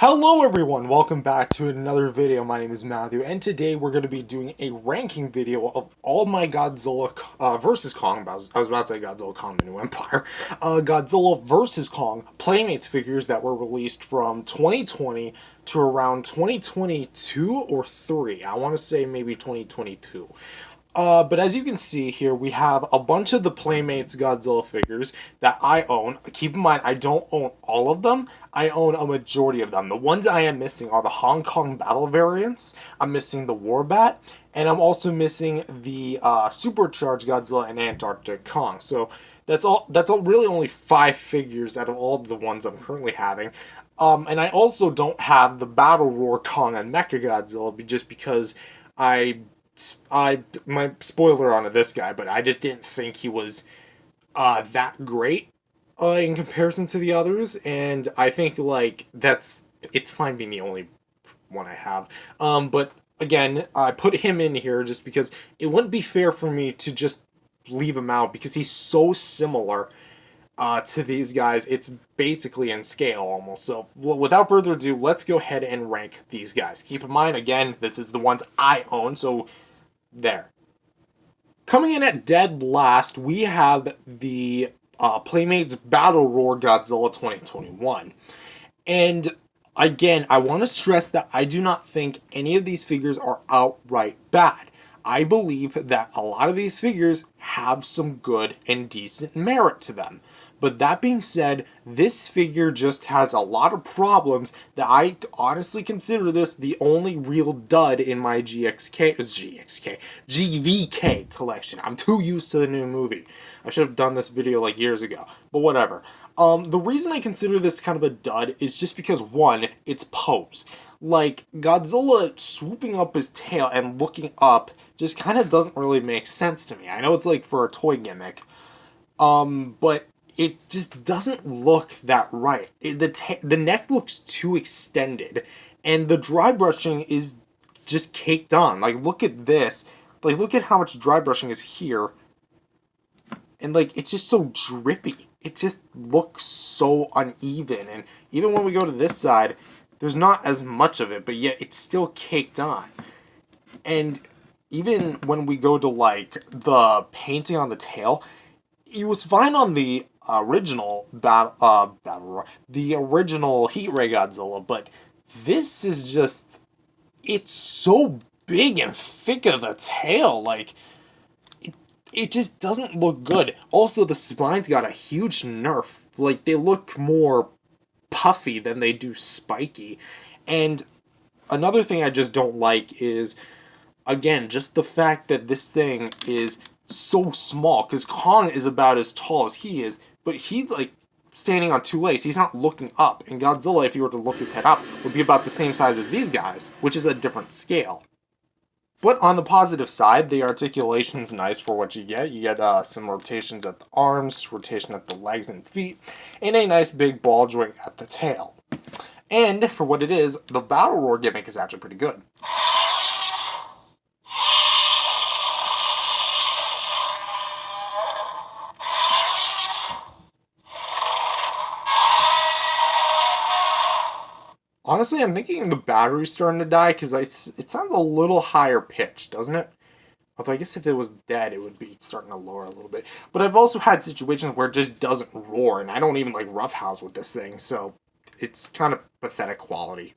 Hello everyone, welcome back to another video. My name is Matthew, and today we're going to be doing a ranking video of all my Godzilla versus Kong, I was about to say Godzilla Kong the New Empire, Godzilla versus Kong Playmates figures that were released from 2020 to around 2022 or 3. I want to say maybe 2022. But as you can see here, we have a bunch of the Playmates Godzilla figures that I own. Keep in mind, I don't own all of them. I own a majority of them. The ones I am missing are the Hong Kong Battle variants. I'm missing the Warbat, and I'm also missing the Supercharged Godzilla and Antarctic Kong. So that's all really only 5 figures out of all the ones I'm currently having. And I also don't have the Battle Roar Kong and Mecha Godzilla just because I my spoiler on this guy, but I just didn't think he was that great in comparison to the others, and I think like it's fine being the only one I have. But again, I put him in here just because it wouldn't be fair for me to just leave him out because he's so similar to these guys. It's basically in scale almost. So without further ado, let's go ahead and rank these guys. Keep in mind, again, this is the ones I own, so there. Coming in at dead last, we have the Playmates Battle Roar Godzilla 2021. And again, I want to stress that I do not think any of these figures are outright bad. I believe that a lot of these figures have some good and decent merit to them. But that being said, this figure just has a lot of problems that I honestly consider this the only real dud in my GVK collection. I'm too used to the new movie. I should have done this video like years ago, but whatever. The reason I consider this kind of a dud is just because, one, it's pose. Like, Godzilla swooping up his tail and looking up just kind of doesn't really make sense to me. I know it's like for a toy gimmick, but it just doesn't look that right. The neck looks too extended, and the dry brushing is just caked on. Like, look at this. Like, look at how much dry brushing is here, and like it's just so drippy. It just looks so uneven, and even when we go to this side, there's not as much of it, but yet it's still caked on. And even when we go to like the painting on the tail, it was fine on the original Battle Roar, the original Heat Ray Godzilla, but this is just, it's so big and thick of the tail, like, it just doesn't look good. Also, the spines got a huge nerf. Like, they look more puffy than they do spiky. And another thing I just don't like is, again, just the fact that this thing is so small. Because Kong is about as tall as he is, but he's like standing on 2 legs. He's not looking up. And Godzilla, if he were to look his head up, would be about the same size as these guys, which is a different scale. But on the positive side, the articulation's nice for what you get. You get some rotations at the arms, rotation at the legs and feet, and a nice big ball joint at the tail. And for what it is, the Battle Roar gimmick is actually pretty good. Honestly, I'm thinking the battery's starting to die because it sounds a little higher pitched, doesn't it? Although I guess if it was dead, it would be starting to lower a little bit. But I've also had situations where it just doesn't roar, and I don't even like roughhouse with this thing, so it's kind of pathetic quality.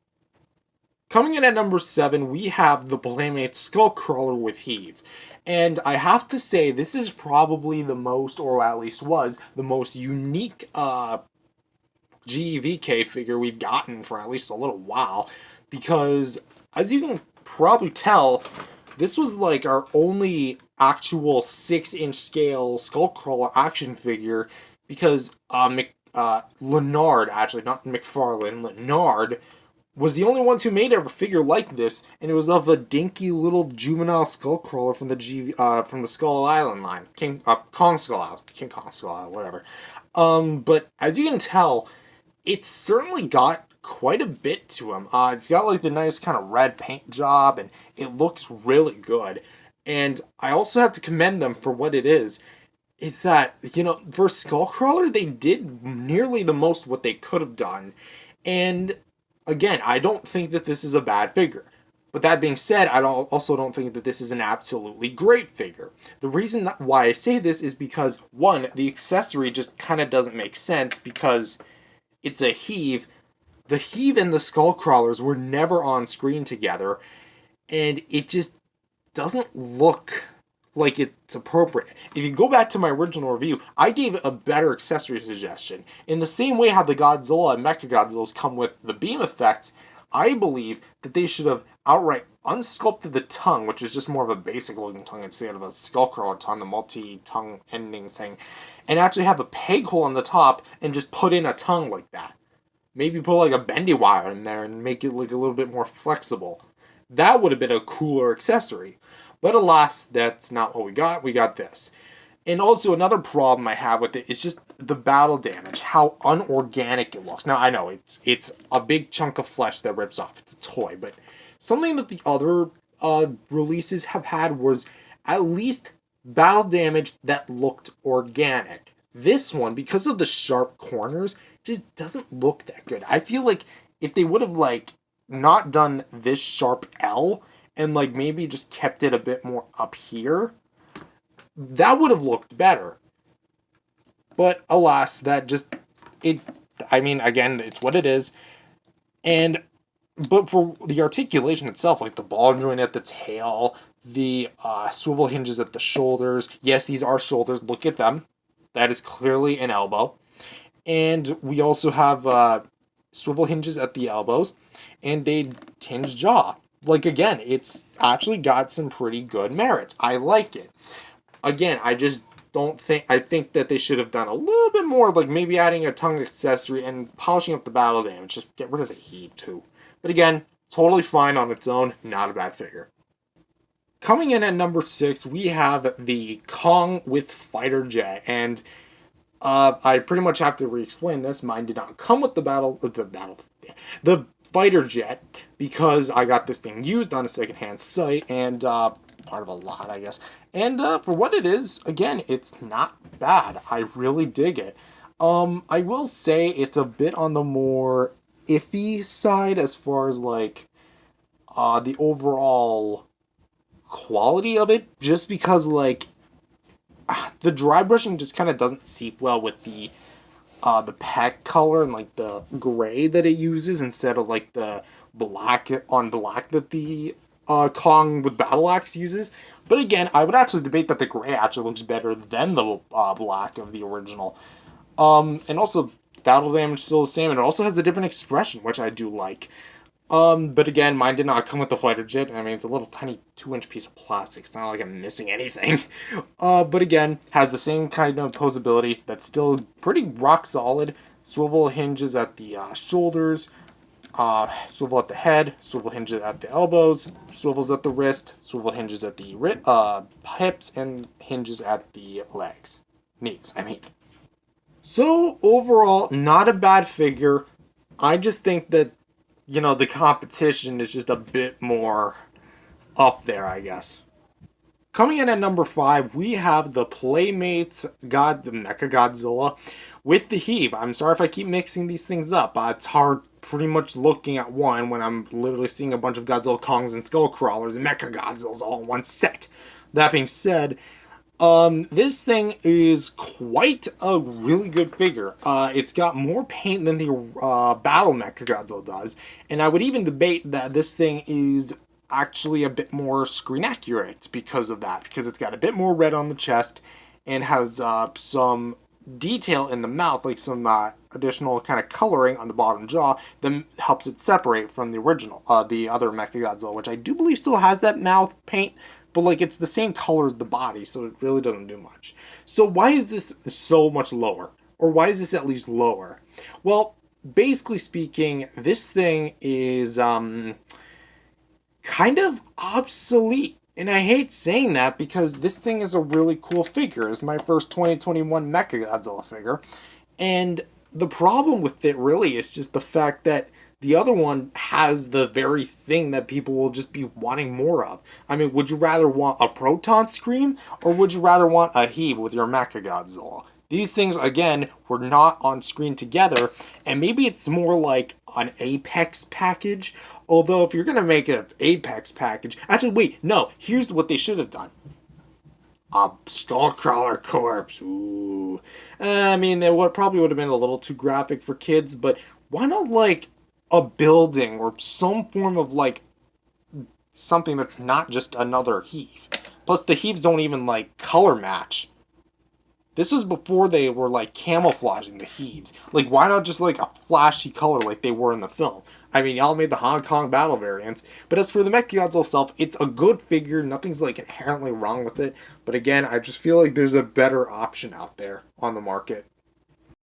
Coming in at number 7, we have the Playmates Skullcrawler with Heave. And I have to say, this is probably the most, or at least was, the most unique GVK figure we've gotten for at least a little while, because as you can probably tell, this was like our only actual 6-inch scale Skullcrawler action figure, because Leonard, actually not McFarlane, Leonard was the only ones who made a figure like this, and it was of a dinky little juvenile Skullcrawler from the Skull Island line, Kong Skull Island, King Kong Skull Island, whatever. But as you can tell, it's certainly got quite a bit to him. It's got like the nice kind of red paint job, and it looks really good. And I also have to commend them for what it is. It's that, for Skullcrawler, they did nearly the most what they could have done. And Again, I don't think that this is a bad figure. But that being said, also don't think that this is an absolutely great figure. The reason why I say this is because, one, the accessory just kind of doesn't make sense because it's a heave. The heave and the skull crawlers were never on screen together, and it just doesn't look like it's appropriate. If you go back to my original review, I gave a better accessory suggestion. In the same way how the Godzilla and Mechagodzillas come with the beam effects, I believe that they should have outright unsculpted the tongue, which is just more of a basic looking tongue instead of a skullcrawler tongue, the multi-tongue ending thing, and actually have a peg hole on the top and just put in a tongue like that. Maybe put like a bendy wire in there and make it look a little bit more flexible. That would have been a cooler accessory. But alas, that's not what we got. We got this. And also another problem I have with it is just the battle damage, how unorganic it looks. Now I know it's a big chunk of flesh that rips off. It's a toy, but something that the other releases have had was at least battle damage that looked organic. This one, because of the sharp corners, just doesn't look that good. I feel like if they would have like not done this sharp L and like maybe just kept it a bit more up here, that would have looked better. But alas, that just it I mean, again, it's what it is. And but for the articulation itself, like the ball joint at the tail, the swivel hinges at the shoulders. Yes, these are shoulders. Look at them. That is clearly an elbow. And we also have swivel hinges at the elbows and a hinged jaw. Like, again, it's actually got some pretty good merits. I like it. Again, I just don't think... I think that they should have done a little bit more, like maybe adding a tongue accessory and polishing up the battle damage. Just get rid of the heat, too. But again, totally fine on its own. Not a bad figure. Coming in at number 6, we have the Kong with fighter jet. And I pretty much have to re-explain this. Mine did not come with the fighter jet, because I got this thing used on a secondhand site, and part of a lot, I guess. And for what it is, again, it's not bad. I really dig it. I will say it's a bit on the more iffy side as far as like the overall quality of it, just because like the dry brushing just kind of doesn't seep well with the pack color and like the gray that it uses instead of like the black on black that the Kong with Battle Axe uses. But again, I would actually debate that the gray actually looks better than the black of the original. And also battle damage is still the same, and it also has a different expression, which I do like. But again, mine did not come with the fighter jet. I mean, it's a little tiny 2-inch piece of plastic. It's not like I'm missing anything. But again, has the same kind of posability that's still pretty rock solid. Swivel hinges at the shoulders, swivel at the head, swivel hinges at the elbows, swivels at the wrist, swivel hinges at the hips, and hinges at the legs. Knees, I mean. So, overall, not a bad figure. I just think that the competition is just a bit more up there, I guess. Coming in at number 5, we have the Playmates Mecha Godzilla with the heave. I'm sorry if I keep mixing these things up. It's hard pretty much looking at one when I'm literally seeing a bunch of Godzilla Kongs and Skull Crawlers and Mecha Godzillas all in one set. That being said, this thing is quite a really good figure. It's got more paint than the Battle Mechagodzilla does, and I would even debate that this thing is actually a bit more screen accurate because of that, because it's got a bit more red on the chest and has some detail in the mouth, like some additional kind of coloring on the bottom jaw that helps it separate from the original, the other Mechagodzilla, which I do believe still has that mouth paint, but like it's the same color as the body, so it really doesn't do much. So why is this so much lower? Or why is this at least lower? Well, basically speaking, this thing is kind of obsolete. And I hate saying that because this thing is a really cool figure. It's my first 2021 Mechagodzilla figure. And the problem with it really is just the fact that the other one has the very thing that people will just be wanting more of. I mean, would you rather want a proton scream or would you rather want a heave with your Mechagodzilla? These things, again, were not on screen together, and maybe it's more like an Apex package. Although, if you're going to make it an Apex package, actually, wait, no, here's what they should have done. A Skullcrawler corpse. Ooh. I mean, that probably would have been a little too graphic for kids, but why not, like, a building or some form of, like, something that's not just another heave? Plus, the heaves don't even, like, color match. This was before they were like camouflaging the heaves. Like, why not just like a flashy color like they were in the film? I mean, y'all made the Hong Kong battle variants, but as for the Mechagodzilla itself, it's a good figure. Nothing's like inherently wrong with it. But again, I just feel like there's a better option out there on the market.